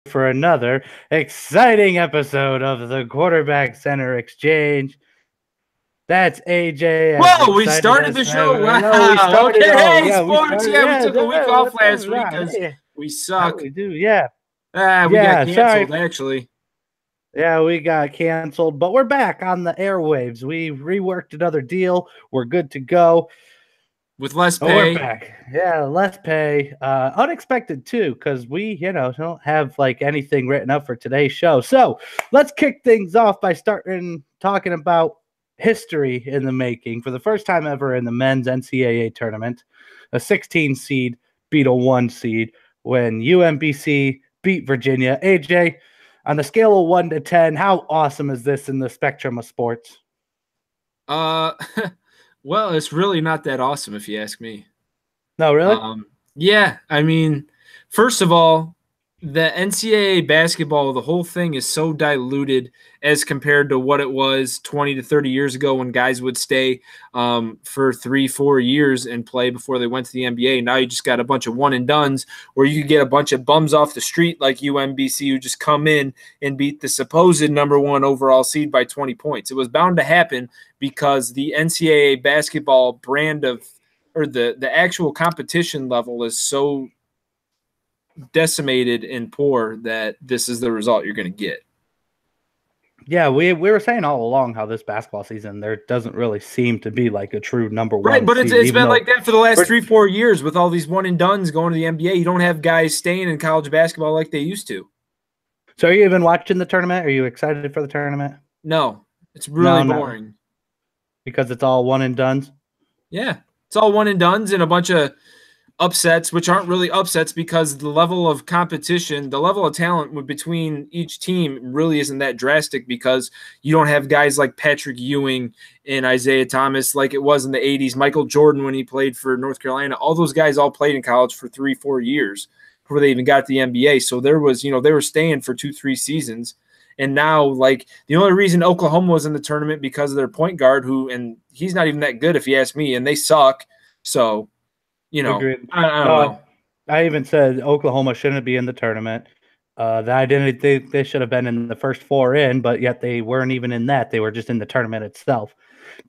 for another exciting episode of the Quarterback Center Exchange. That's AJ. Whoa, we started the show. Ever. Wow. No, we started. Okay, Yeah, we sports. started. Yeah, we took a week off last week because because we how suck. we do? Yeah. We got canceled, sorry. actually. Yeah, we got canceled, but we're back on the airwaves. We reworked another deal. We're good to go. With less pay. Oh, we're back. Yeah, less pay. Unexpected, too, because we, don't have, anything written up for today's show. So let's kick things off by talking about history in the making. For the first time ever in the men's NCAA tournament, a 16 seed beat a 1 seed when UMBC beat Virginia. AJ, on the scale of 1 to 10, how awesome is this in the spectrum of sports? Well, it's really not that awesome if you ask me. No, really? Yeah, I mean, first of all, the NCAA basketball, the whole thing is so diluted as compared to what it was 20 to 30 years ago when guys would stay for 3-4 years and play before they went to the NBA. Now you just got a bunch of one and dones where you could get a bunch of bums off the street like UMBC who just come in and beat the supposed #1 overall seed by 20 points. It was bound to happen because the NCAA basketball brand of or the actual competition level is so decimated and poor that this is the result you're going to get. Yeah, we were saying all along how this basketball season there doesn't really seem to be like a true #1. Right, but it's been like that for the last 3-4 years with all these one and dones going to the NBA. You don't have guys staying in college basketball like they used to. So are you even watching the tournament? Are you excited for the tournament? No, it's really boring. No. Because it's all one and dones? Yeah, it's all one and dones and a bunch of upsets, which aren't really upsets because the level of competition, the level of talent between each team really isn't that drastic because you don't have guys like Patrick Ewing and Isaiah Thomas like it was in the 80s, Michael Jordan when he played for North Carolina. All those guys all played in college for 3-4 years before they even got to the NBA. So there was, they were staying for 2-3 seasons. And now, the only reason Oklahoma was in the tournament because of their point guard and he's not even that good if you ask me, and they suck. So, Agreed. I don't know. I even said Oklahoma shouldn't be in the tournament. I didn't think they should have been in the first 4 in, but yet they weren't even in that. They were just in the tournament itself.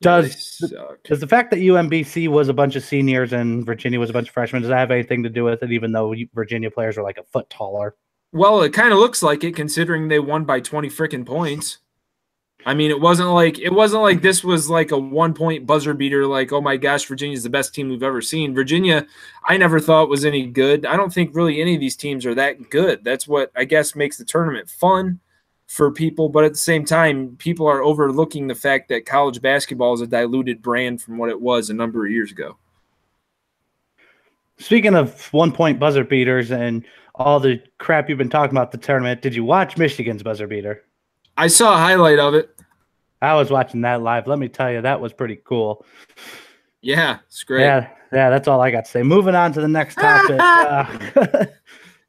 Does the fact that UMBC was a bunch of seniors and Virginia was a bunch of freshmen, does that have anything to do with it, even though Virginia players were like a foot taller? Well, it kind of looks like it considering they won by 20 freaking points. I mean, it wasn't like this was like a 1-point buzzer beater. Like, oh my gosh, Virginia's the best team we've ever seen. Virginia, I never thought was any good. I don't think really any of these teams are that good. That's what I guess makes the tournament fun for people. But at the same time, people are overlooking the fact that college basketball is a diluted brand from what it was a number of years ago. Speaking of 1-point buzzer beaters and all the crap you've been talking about the tournament, did you watch Michigan's buzzer beater? I saw a highlight of it. I was watching that live. Let me tell you, that was pretty cool. Yeah, it's great. Yeah, that's all I got to say. Moving on to the next topic.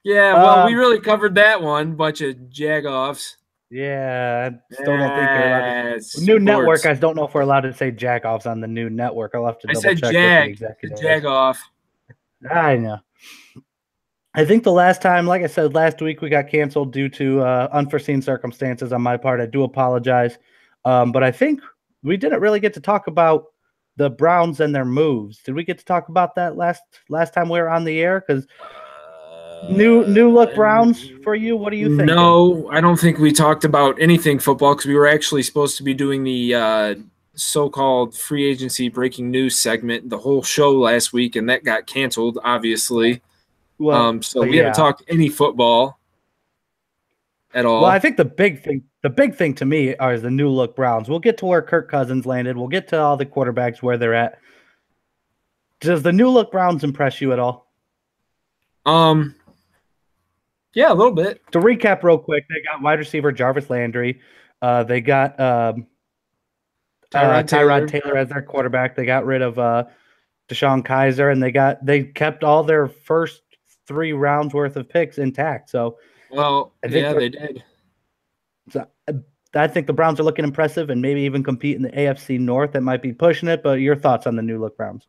Yeah, well, we really covered that one. Bunch of jagoffs. Yeah, I still don't think they're allowed to. New network, I don't know if we're allowed to say jagoffs on the new network. I'll have to double check with the executive. Jagoff. I know. I think the last time, like I said, last week we got canceled due to unforeseen circumstances on my part. I do apologize. But I think we didn't really get to talk about the Browns and their moves. Did we get to talk about that last time we were on the air? Because new look Browns for you. What do you think? No, I don't think we talked about anything football because we were actually supposed to be doing the so-called free agency breaking news segment the whole show last week, and that got canceled, obviously. Well, so we haven't talked any football at all. Well, I think the big thing to me is the new look Browns. We'll get to where Kirk Cousins landed. We'll get to all the quarterbacks where they're at. Does the new look Browns impress you at all? Yeah, a little bit. To recap real quick, they got wide receiver Jarvis Landry. They got Tyrod Taylor as their quarterback. They got rid of Deshaun Kaiser, and they kept all their first 3 rounds worth of picks intact. So, well, yeah, they did. So I think the Browns are looking impressive and maybe even compete in the AFC North. That might be pushing it, but your thoughts on the new look Browns?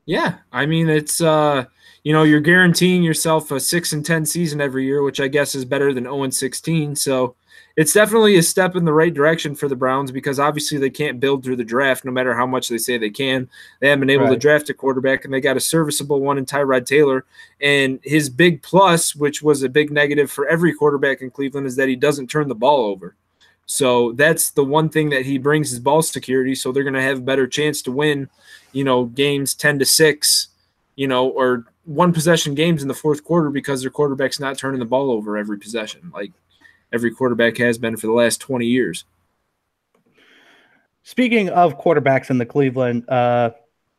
Yeah, I mean it's you're guaranteeing yourself a 6-10 season every year, which I guess is better than 0-16. So it's definitely a step in the right direction for the Browns because obviously they can't build through the draft no matter how much they say they can. They haven't been able to draft a quarterback, and they got a serviceable one in Tyrod Taylor. And his big plus, which was a big negative for every quarterback in Cleveland, is that he doesn't turn the ball over. So that's the one thing that he brings is ball security. So they're going to have a better chance to win, games 10-6, or one possession games in the fourth quarter because their quarterback's not turning the ball over every possession like every quarterback has been for the last 20 years. Speaking of quarterbacks in the Cleveland,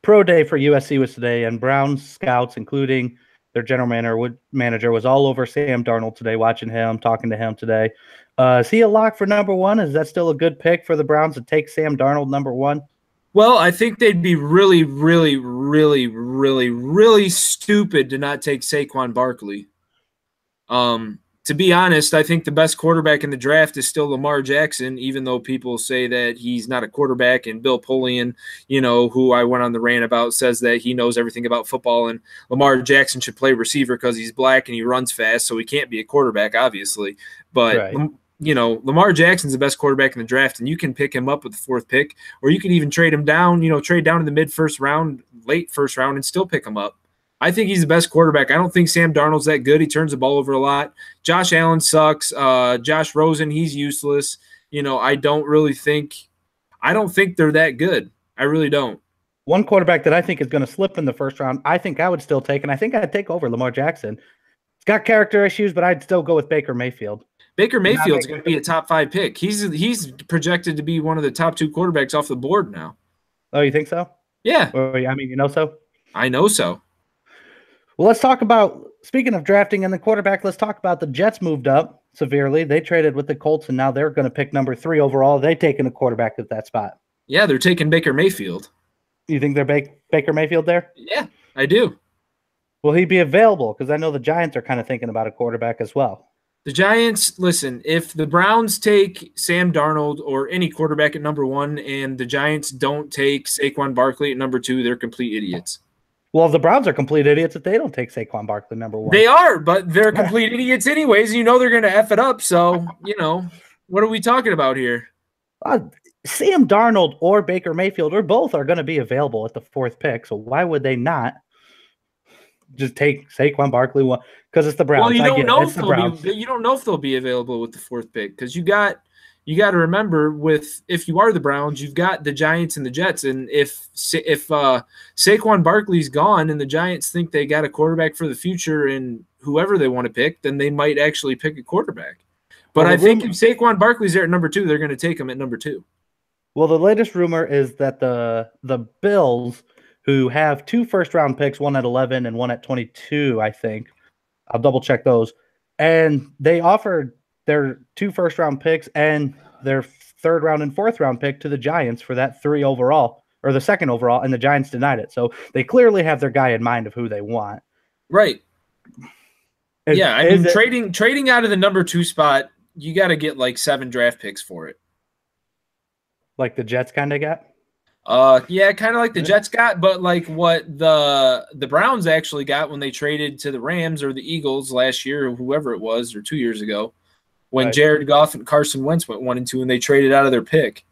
pro day for USC was today, and Browns scouts, including their general manager, was all over Sam Darnold today, watching him, talking to him today. Is he a lock for number one? Is that still a good pick for the Browns to take Sam Darnold number one? Well, I think they'd be really, really, really, really, really stupid to not take Saquon Barkley. To be honest, I think the best quarterback in the draft is still Lamar Jackson, even though people say that he's not a quarterback. And Bill Polian, who I went on the rant about, says that he knows everything about football and Lamar Jackson should play receiver because he's black and he runs fast, so he can't be a quarterback, obviously. But right. Lamar Jackson's the best quarterback in the draft, and you can pick him up with the fourth pick, or you can even trade him down, trade down in the mid-first round, late first round, and still pick him up. I think he's the best quarterback. I don't think Sam Darnold's that good. He turns the ball over a lot. Josh Allen sucks. Josh Rosen, he's useless. I don't think they're that good. I really don't. One quarterback that I think is going to slip in the first round, I think I would still take, and I think I'd take over Lamar Jackson. He's got character issues, but I'd still go with Baker Mayfield. Baker Mayfield's going to be a top 5 pick. He's projected to be one of the top 2 quarterbacks off the board now. Oh, you think so? Yeah. So? I know so. Well, let's talk about, speaking of drafting and the quarterback, let's talk about the Jets moved up severely. They traded with the Colts, and now they're going to pick number 3 overall. They've taken a quarterback at that spot. Yeah, they're taking Baker Mayfield. You think they're Baker Mayfield there? Yeah, I do. Will he be available? Because I know the Giants are kind of thinking about a quarterback as well. The Giants, listen, if the Browns take Sam Darnold or any quarterback at number 1 and the Giants don't take Saquon Barkley at number 2, they're complete idiots. Well, the Browns are complete idiots if they don't take Saquon Barkley number 1. They are, but they're complete idiots anyways. They're going to F it up. So, what are we talking about here? Sam Darnold or Baker Mayfield or both are going to be available at the 4th pick. So why would they not just take Saquon Barkley? Because it's the Browns. Well, you don't know if they'll be available with the 4th pick because you got to remember if you are the Browns, you've got the Giants and the Jets, and if Saquon Barkley's gone and the Giants think they got a quarterback for the future and whoever they want to pick, then they might actually pick a quarterback. But I think if Saquon Barkley's there at number 2, they're going to take him at number 2. Well, the latest rumor is that the Bills, who have 2 first-round picks, one at 11 and one at 22, I think. I'll double-check those. And they offered their 2 first-round picks and their 3rd round and 4th round pick to the Giants for that 3 overall, or the 2nd overall, and the Giants denied it. So they clearly have their guy in mind of who they want. Right. Trading out of the number 2 spot, you got to get like 7 draft picks for it. Like the Jets kind of got? Yeah, kind of like the Jets got, but like what the Browns actually got when they traded to the Rams or the Eagles last year or whoever it was, or 2 years ago, when Jared Goff and Carson Wentz went 1 and 2 and they traded out of their pick,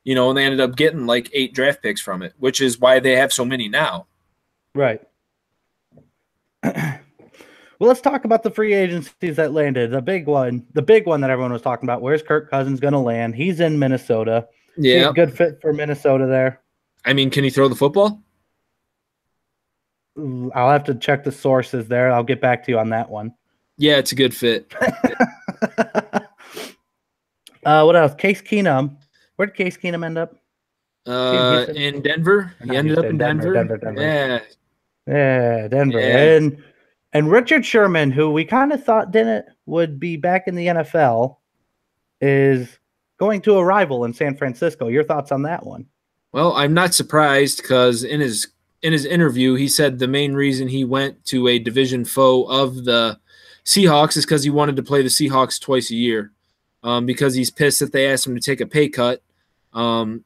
and they ended up getting like 8 draft picks from it, which is why they have so many now. Right. Well, let's talk about the free agencies that landed. The big one that everyone was talking about. Where's Kirk Cousins going to land? He's in Minnesota. Yeah. Good fit for Minnesota there. I mean, can he throw the football? I'll have to check the sources there. I'll get back to you on that one. Yeah, it's a good fit. What else? Case Keenum. Where did Case Keenum end up? In Denver. He ended up in Denver. Denver. Yeah, Denver. Yeah. And Richard Sherman, who we kind of thought would be back in the NFL, is going to a rival in San Francisco. Your thoughts on that one? Well, I'm not surprised because in his interview, he said the main reason he went to a division foe of the Seahawks is because he wanted to play the Seahawks twice a year, because he's pissed that they asked him to take a pay cut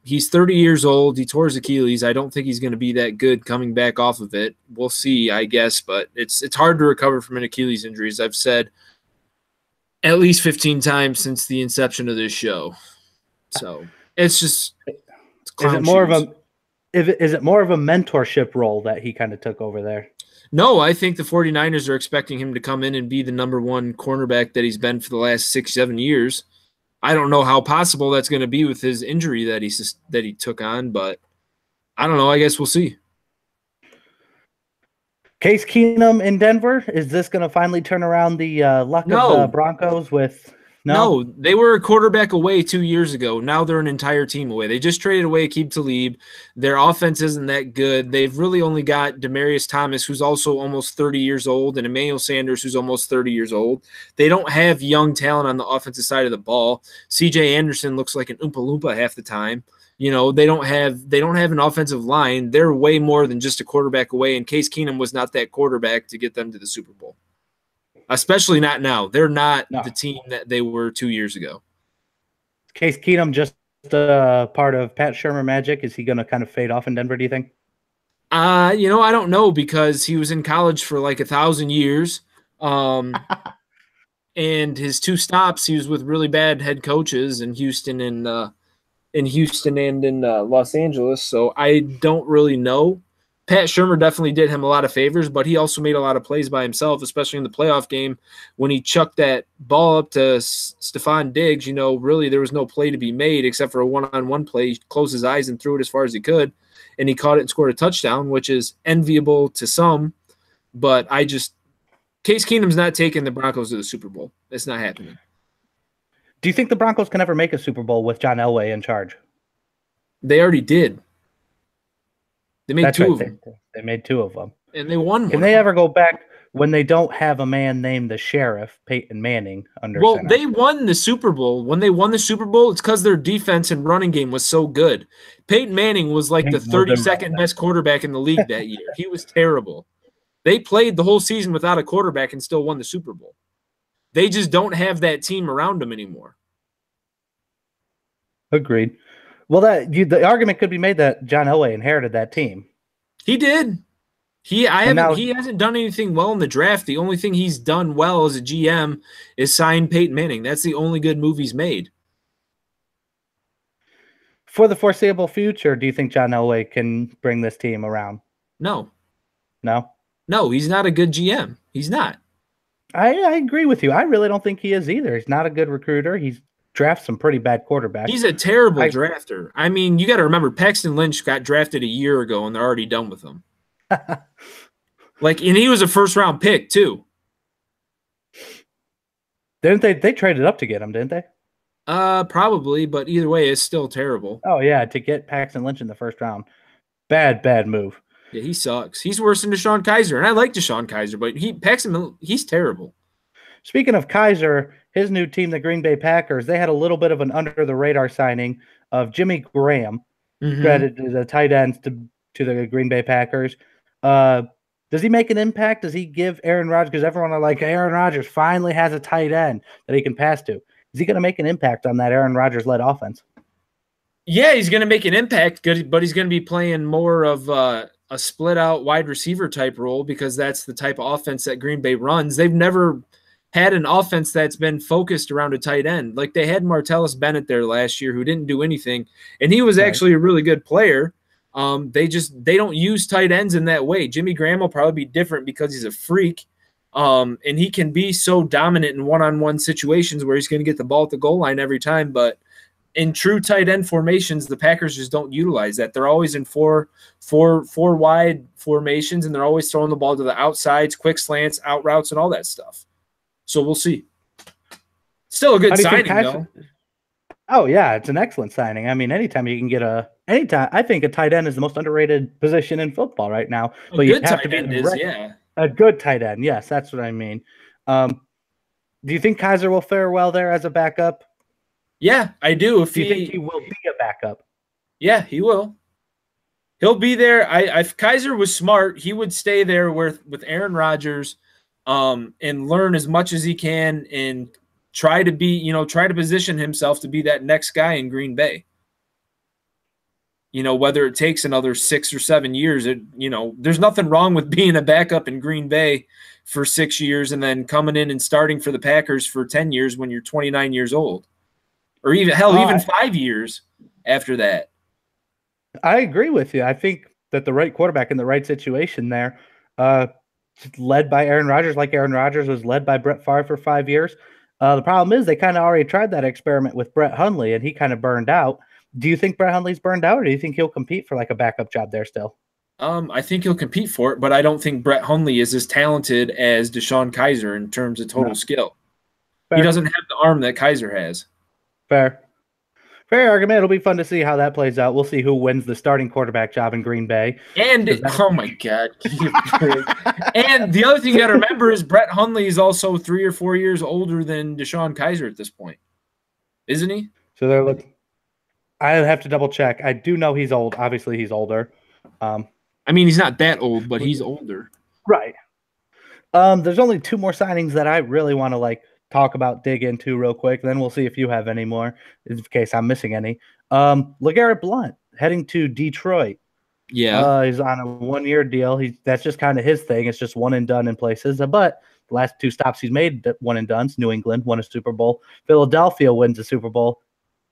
He's 30 years old. He tore his Achilles. I don't think he's going to be that good coming back off of it. We'll see, I guess, but it's hard to recover from an Achilles injury, as I've said at least 15 times since the inception of this show. So it's just is it more shoes. Is it more of a mentorship role that he kind of took over there? No, I think the 49ers are expecting him to come in and be the #1 cornerback that he's been for the last 6-7 years. I don't know how possible that's going to be with his injury that he took on, but I don't know. I guess we'll see. Case Keenum in Denver, is this going to finally turn around the luck of the Broncos with – No, they were a quarterback away 2 years ago. Now they're an entire team away. They just traded away Aqib Talib. Their offense isn't that good. They've really only got Demaryius Thomas, who's also almost 30 years old, and Emmanuel Sanders, who's almost 30 years old. They don't have young talent on the offensive side of the ball. C.J. Anderson looks like an Oompa Loompa half the time. You know, they don't have an offensive line. They're way more than just a quarterback away, and Case Keenum was not that quarterback to get them to the Super Bowl. Especially not now. They're not the team that they were 2 years ago. Case Keenum just part of Pat Shurmur magic. Is he going to kind of fade off in Denver, do you think? I don't know, because he was in college for like 1,000 years. And his 2 stops, he was with really bad head coaches in Houston and in Los Angeles. So I don't really know. Pat Shurmur definitely did him a lot of favors, but he also made a lot of plays by himself, especially in the playoff game when he chucked that ball up to Stephon Diggs. You know, really there was no play to be made except for a one-on-one play. He closed his eyes and threw it as far as he could, and he caught it and scored a touchdown, which is enviable to some. But Case Keenum's not taking the Broncos to the Super Bowl. It's not happening. Do you think the Broncos can ever make a Super Bowl with John Elway in charge? They already did. They made two of them. They made 2 of them. And they won one. Can they ever go back when they don't have a man named the Sheriff, Peyton Manning, under center? They won the Super Bowl. When they won the Super Bowl, it's because their defense and running game was so good. Peyton Manning was like the 32nd best quarterback in the league that year. He was terrible. They played the whole season without a quarterback and still won the Super Bowl. They just don't have that team around them anymore. Agreed. Well, the argument could be made that John Elway inherited that team. He did. He hasn't done anything well in the draft. The only thing he's done well as a GM is sign Peyton Manning. That's the only good move he's made. For the foreseeable future, do you think John Elway can bring this team around? No. No? No, he's not a good GM. He's not. I agree with you. I really don't think he is either. He's not a good recruiter. He's drafts some pretty bad quarterbacks. He's a terrible drafter. I mean, you got to remember, Paxton Lynch got drafted a year ago, and they're already done with him. And he was a first-round pick, too. Didn't they? They traded up to get him, didn't they? Probably, but either way, it's still terrible. Oh, yeah, to get Paxton Lynch in the first round. Bad move. Yeah, he sucks. He's worse than DeShone Kizer, and I like DeShone Kizer, but he's terrible. Speaking of Kizer, his new team, the Green Bay Packers, they had a little bit of an under-the-radar signing of Jimmy Graham, credited the tight ends to the Green Bay Packers. Does he make an impact? Does he give Aaron Rodgers, because everyone are like, Aaron Rodgers finally has a tight end that he can pass to. Is he going to make an impact on that Aaron Rodgers-led offense? Yeah, he's going to make an impact, but he's going to be playing more of a split-out wide receiver type role, because that's the type of offense that Green Bay runs. They've never had an offense that's been focused around a tight end. Like, they had Martellus Bennett there last year who didn't do anything, and he was actually a really good player. They don't use tight ends in that way. Jimmy Graham will probably be different because he's a freak, and he can be so dominant in one-on-one situations where he's going to get the ball at the goal line every time. But in true tight end formations, the Packers just don't utilize that. They're always in four wide formations, and they're always throwing the ball to the outsides, quick slants, out routes, and all that stuff. So we'll see. Still a good signing, though. Oh, yeah, it's an excellent signing. I mean, anytime you can get I think a tight end is the most underrated position in football right now. But you have to be a good tight end. Yes, that's what I mean. Do you think Kizer will fare well there as a backup? Yeah, I do. Do you think he will be a backup? Yeah, he will. He'll be there. If Kizer was smart, he would stay there with Aaron Rodgers, and learn as much as he can and try to position himself to be that next guy in Green Bay. whether it takes another 6 or 7 years, there's nothing wrong with being a backup in Green Bay for 6 years and then coming in and starting for the Packers for 10 years when you're 29 years old, or even 5 years after that. I agree with you. I think that the right quarterback in the right situation there, led by Aaron Rodgers, like Aaron Rodgers was led by Brett Favre for 5 years. The problem is they kind of already tried that experiment with Brett Hundley, and he kind of burned out. Do you think Brett Hundley's burned out, or do you think he'll compete for like a backup job there still? I think he'll compete for it, but I don't think Brett Hundley is as talented as DeShone Kizer in terms of total skill. Fair. He doesn't have the arm that Kizer has. Fair argument. It'll be fun to see how that plays out. We'll see who wins the starting quarterback job in Green Bay. And oh my God. And the other thing you got to remember is Brett Hundley is also 3 or 4 years older than DeShone Kizer at this point, isn't he? So they're looking. I have to double check. I do know he's old. Obviously, he's older. I mean, he's not that old, but he's older. Right. There's only 2 more signings that I really want to talk about, dig into real quick. Then we'll see if you have any more, in case I'm missing any. LeGarrette Blount heading to Detroit. Yeah. He's on a 1-year deal. That's just kind of his thing. It's just one and done in places. But the last 2 stops he's made, one and done. New England won a Super Bowl. Philadelphia wins a Super Bowl.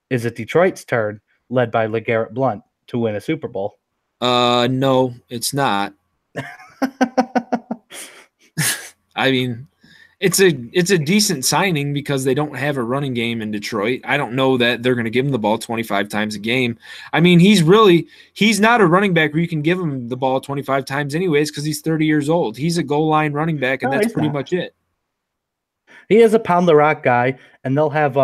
Is it Detroit's turn, led by LeGarrette Blount, to win a Super Bowl? No, it's not. I mean, it's a decent signing because they don't have a running game in Detroit. I don't know that they're going to give him the ball 25 times a game. I mean, he's not a running back where you can give him the ball 25 times anyways because he's 30 years old. He's a goal line running back, and that's pretty much it. He is a pound the rock guy, and they'll have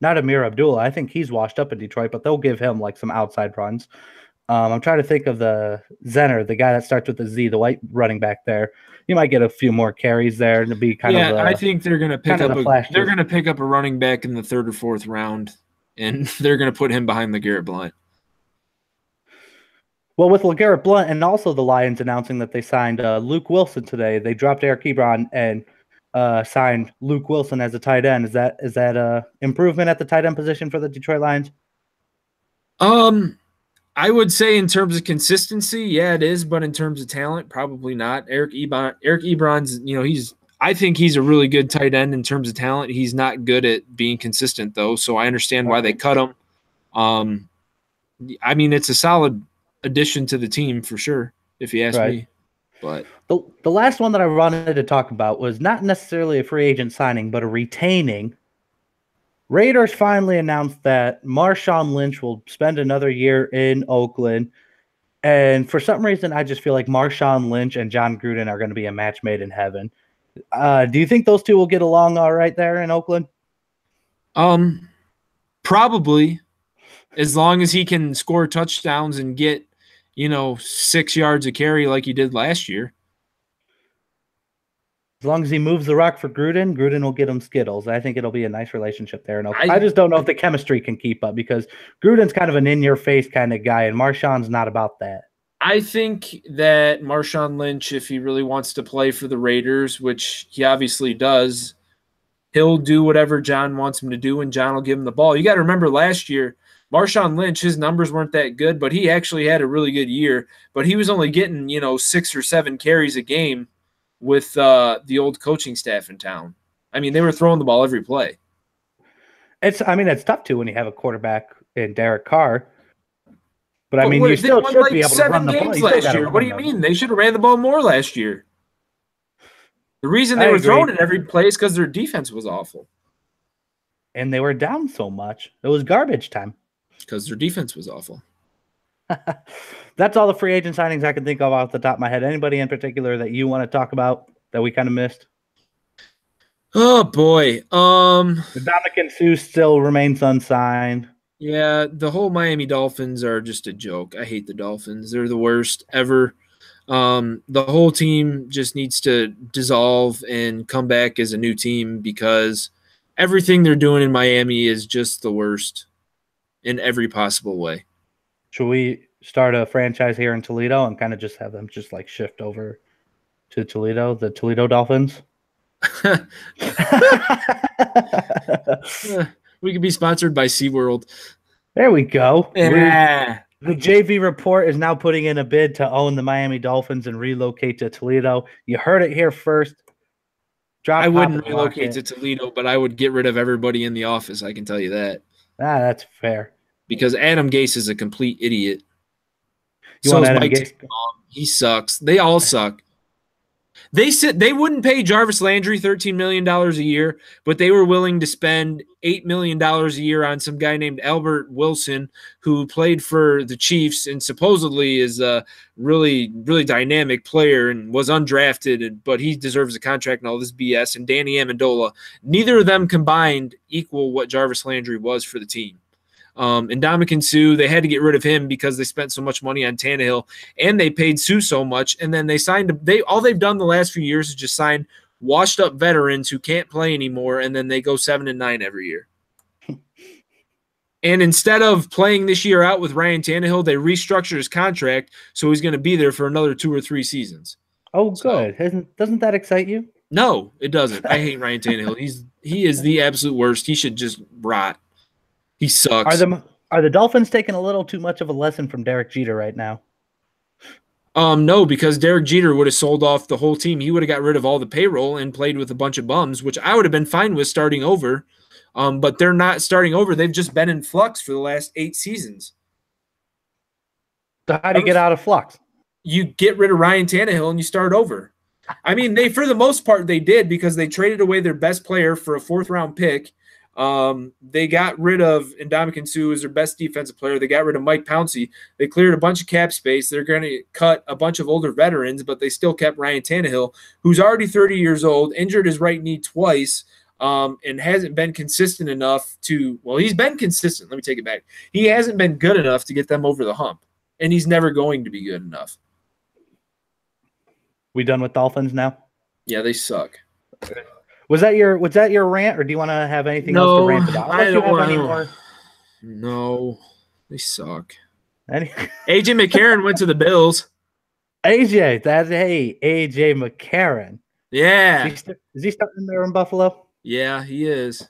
not Amir Abdullah. I think he's washed up in Detroit, but they'll give him some outside runs. I'm trying to think of the Zenner, the guy that starts with the Z, the white running back there. You might get a few more carries there to be kind of. Yeah, I think they're going to pick up. They're going to pick up a running back in the 3rd or 4th round, and they're going to put him behind LeGarrette Blount. Well, with LeGarrette Blount and also the Lions announcing that they signed Luke Wilson today, they dropped Eric Ebron and signed Luke Wilson as a tight end. Is that a improvement at the tight end position for the Detroit Lions? I would say in terms of consistency, yeah, it is, but in terms of talent, probably not. Eric Ebron's, I think he's a really good tight end in terms of talent. He's not good at being consistent though, so I understand why they cut him. I mean, it's a solid addition to the team for sure, if you ask me. But the last one that I wanted to talk about was not necessarily a free agent signing, but a retaining. Raiders finally announced that Marshawn Lynch will spend another year in Oakland. And for some reason, I just feel like Marshawn Lynch and John Gruden are going to be a match made in heaven. Do you think those two will get along all right there in Oakland? Probably, as long as he can score touchdowns and get 6 yards a carry like he did last year. As long as he moves the rock for Gruden, Gruden will get him Skittles. I think it'll be a nice relationship there. And I just don't know if the chemistry can keep up because Gruden's kind of an in-your-face kind of guy, and Marshawn's not about that. I think that Marshawn Lynch, if he really wants to play for the Raiders, which he obviously does, he'll do whatever John wants him to do, and John will give him the ball. You got to remember last year, Marshawn Lynch, his numbers weren't that good, but he actually had a really good year. But he was only getting, 6 or 7 carries a game with the old coaching staff in town. I mean, they were throwing the ball every play. It's tough to when you have a quarterback in Derek Carr. But you still should be able to run the ball. Last year. What do you mean? They should have ran the ball more last year. The reason they were throwing it every play is because their defense was awful. And they were down so much. It was garbage time. Because their defense was awful. That's all the free agent signings I can think of off the top of my head. Anybody in particular that you want to talk about that we kind of missed? Oh, boy. Dominican Sue still remains unsigned. Yeah, the whole Miami Dolphins are just a joke. I hate the Dolphins. They're the worst ever. The whole team just needs to dissolve and come back as a new team because everything they're doing in Miami is just the worst in every possible way. Should we start a franchise here in Toledo and kind of just have them just shift over to Toledo, the Toledo Dolphins? We could be sponsored by SeaWorld. There we go. Yeah. The JV Report is now putting in a bid to own the Miami Dolphins and relocate to Toledo. You heard it here first. I Drop, pop, wouldn't and lock relocate to it. Toledo, but I would get rid of everybody in the office. I can tell you that. That's fair. Because Adam Gase is a complete idiot. You So want is Adam Mike Gase? Tannenbaum. He sucks. They all suck. They wouldn't pay Jarvis Landry $13 million a year, but they were willing to spend $8 million a year on some guy named Albert Wilson, who played for the Chiefs and supposedly is a really, really dynamic player and was undrafted, but he deserves a contract and all this BS. And Danny Amendola, neither of them combined equal what Jarvis Landry was for the team. And Ndamukong Suh, they had to get rid of him because they spent so much money on Tannehill, and they paid Suh so much. And then they signed all they've done the last few years is just sign washed up veterans who can't play anymore, and then they go 7-9 every year. And instead of playing this year out with Ryan Tannehill, they restructured his contract so he's going to be there for another 2 or 3 seasons. Oh, good. Doesn't that excite you? No, it doesn't. I hate Ryan Tannehill. He is the absolute worst. He should just rot. He sucks. Are the Dolphins taking a little too much of a lesson from Derek Jeter right now? No, because Derek Jeter would have sold off the whole team. He would have got rid of all the payroll and played with a bunch of bums, which I would have been fine with starting over. But they're not starting over. They've just been in flux for the last 8 seasons. So how do you get out of flux? You get rid of Ryan Tannehill and you start over. I mean, for the most part, they did because they traded away their best player for a 4th-round pick. They got rid of Ndamukong Suh as their best defensive player. They got rid of Mike Pouncey. They cleared a bunch of cap space. They're going to cut a bunch of older veterans, but they still kept Ryan Tannehill, who's already 30 years old, injured his right knee twice, and hasn't been consistent enough to – well, he's been consistent. Let me take it back. He hasn't been good enough to get them over the hump, and he's never going to be good enough. We done with Dolphins now? Yeah, they suck. Was that your rant, or do you want to have anything else to rant about? I don't want any more. No, they suck. AJ McCarron went to the Bills. AJ McCarron. Yeah. Is he starting there in Buffalo? Yeah, he is.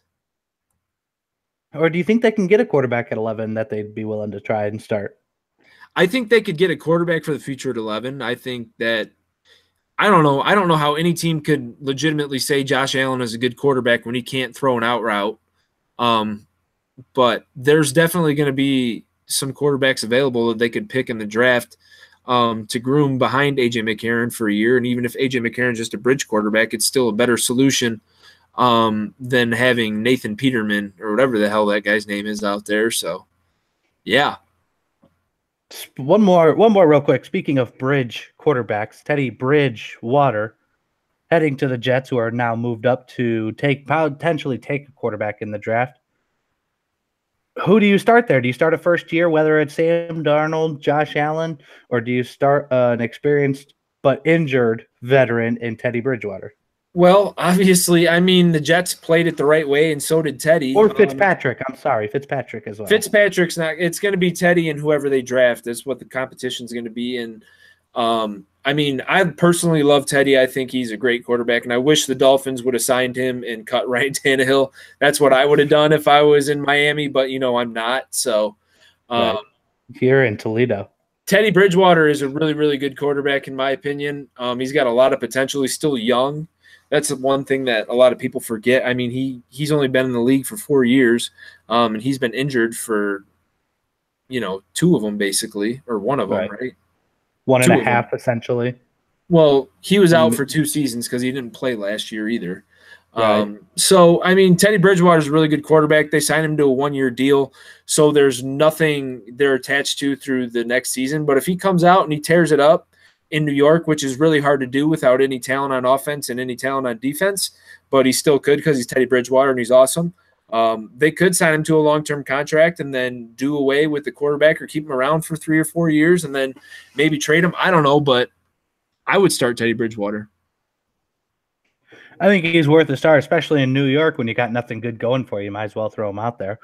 Or do you think they can get a quarterback at 11 that they'd be willing to try and start? I think they could get a quarterback for the future at 11. I think that I don't know. I don't know how any team could legitimately say Josh Allen is a good quarterback when he can't throw an out route. But there's definitely going to be some quarterbacks available that they could pick in the draft to groom behind A.J. McCarron for a year. And even if A.J. McCarron's just a bridge quarterback, it's still a better solution than having Nathan Peterman or whatever the hell that guy's name is out there. So, yeah. One more real quick. Speaking of bridge quarterbacks, Teddy Bridgewater heading to the Jets, who are now moved up to potentially take a quarterback in the draft. Who do you start there? Do you start a first year, whether it's Sam Darnold, Josh Allen, or do you start an experienced but injured veteran in Teddy Bridgewater? Well, obviously, I mean, the Jets played it the right way, and so did Teddy. Or Fitzpatrick. I'm sorry, Fitzpatrick as well. Fitzpatrick's not – it's going to be Teddy and whoever they draft. That's what the competition's going to be. And, I mean, I personally love Teddy. I think he's a great quarterback, and I wish the Dolphins would have signed him and cut Ryan Tannehill. That's what I would have done if I was in Miami, but, I'm not. So right. Here in Toledo. Teddy Bridgewater is a really, really good quarterback in my opinion. He's got a lot of potential. He's still young. That's the one thing that a lot of people forget. I mean, he's only been in the league for 4 years, and he's been injured for, 2 of them basically, or one of them, right? 1.5 essentially. Well, he was out for 2 seasons because he didn't play last year either. Right. So, I mean, Teddy Bridgewater is a really good quarterback. They signed him to a 1-year deal, so there's nothing they're attached to through the next season. But if he comes out and he tears it up in New York, which is really hard to do without any talent on offense and any talent on defense, but he still could because he's Teddy Bridgewater and he's awesome. They could sign him to a long-term contract and then do away with the quarterback or keep him around for 3 or 4 years and then maybe trade him. I don't know, but I would start Teddy Bridgewater. I think he's worth a start, especially in New York when you got nothing good going for you. You might as well throw him out there.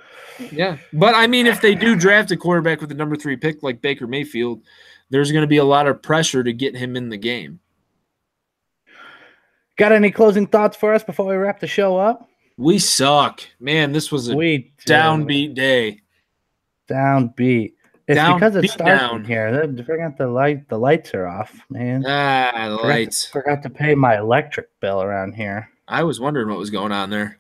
Yeah, but I mean, if they do draft a quarterback with the number 3 pick like Baker Mayfield, there's going to be a lot of pressure to get him in the game. Got any closing thoughts for us before we wrap the show up? We suck. Man, this was a downbeat day. Downbeat. It's Down, because it's beat dark in down. here. I forgot the lights are off, man. Ah, the lights. Forgot to pay my electric bill around here. I was wondering what was going on there.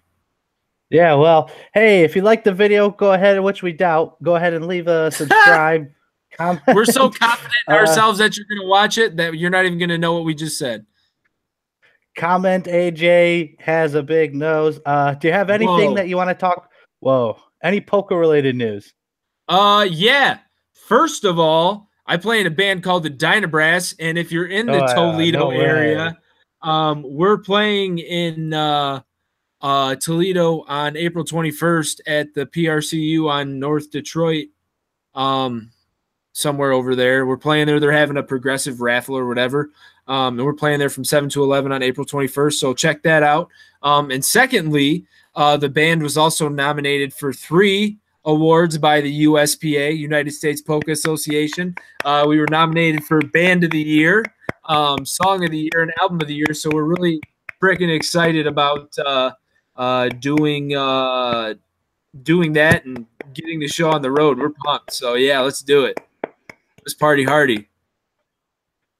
Yeah, well, hey, if you like the video, go ahead, which we doubt, go ahead and leave a subscribe, comment. We're so confident in ourselves that you're going to watch it that you're not even going to know what we just said. Comment AJ has a big nose. Do you have anything that you want to talk? Whoa, any poker related news? Yeah. First of all, I play in a band called the Dynabrass, and if you're in the Toledo area, we're playing in Toledo on April 21st at the PRCU on North Detroit, somewhere over there. We're playing there. They're having a progressive raffle or whatever. And we're playing there from 7 to 11 on April 21st. So check that out. And secondly, the band was also nominated for 3 awards by the USPA, United States Polka Association. We were nominated for Band of the Year, Song of the Year, and Album of the Year. So we're really freaking excited about doing that and getting the show on the road. We're pumped. So yeah, let's do it. Let's party hardy.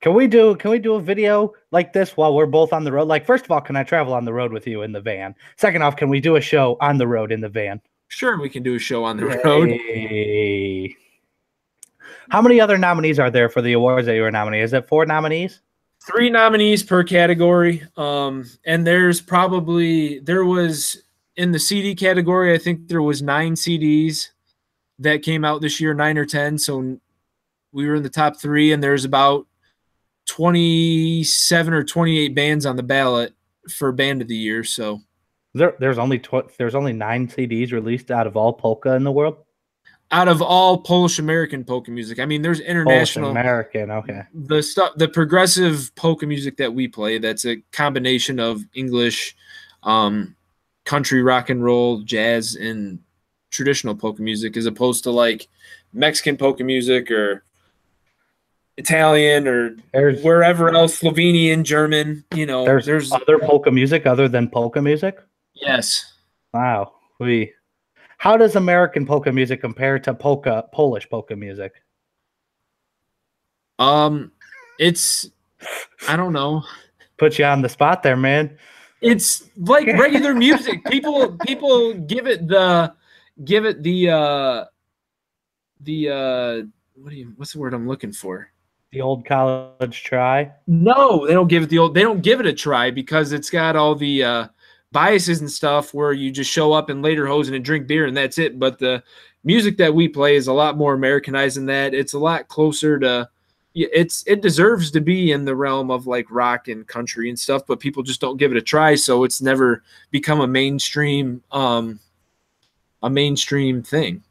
Can we do a video like this while we're both on the road? Like, first of all, can I travel on the road with you in the van? Second off, can we do a show on the road in the van? Sure, we can do a show on the road. Hey. How many other nominees are there for the awards that you were nominated? Is it 4 nominees? 3 nominees per category. And there was in the CD category, I think there was 9 CDs that came out this year, 9 or 10. So we were in the top 3, and there's about 27 or 28 bands on the ballot for Band of the Year. So there's only 9 CDs released out of all polka in the world. Out of all Polish American polka music, I mean, there's international Polish American. Okay, the progressive polka music that we play. That's a combination of English, country, rock and roll, jazz, and traditional polka music, as opposed to like Mexican polka music or Italian or wherever else, Slovenian, German. You know, there's other polka music other than polka music. Yes. Wow. How does American polka music compare to Polish polka music? It's, I don't know. Put you on the spot there, man. It's like regular music. People give it the what's the word I'm looking for? The old college try? No, they don't give it a try because it's got all the biases and stuff where you just show up in lederhosen and drink beer and that's it. But the music that we play is a lot more Americanized than that. It's a lot closer to it deserves to be in the realm of like rock and country and stuff, but people just don't give it a try, so it's never become a mainstream thing.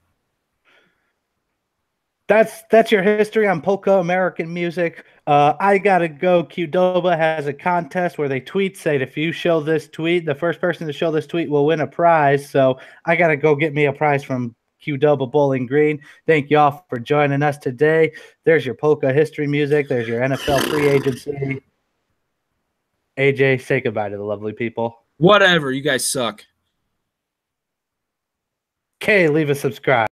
That's your history on polka American music. I gotta go. Qdoba has a contest where they say if you show this tweet, the first person to show this tweet will win a prize. So I gotta go get me a prize from Qdoba Bowling Green. Thank you all for joining us today. There's your polka history music. There's your NFL free agency. AJ, say goodbye to the lovely people. Whatever. You guys suck. Okay, leave a subscribe.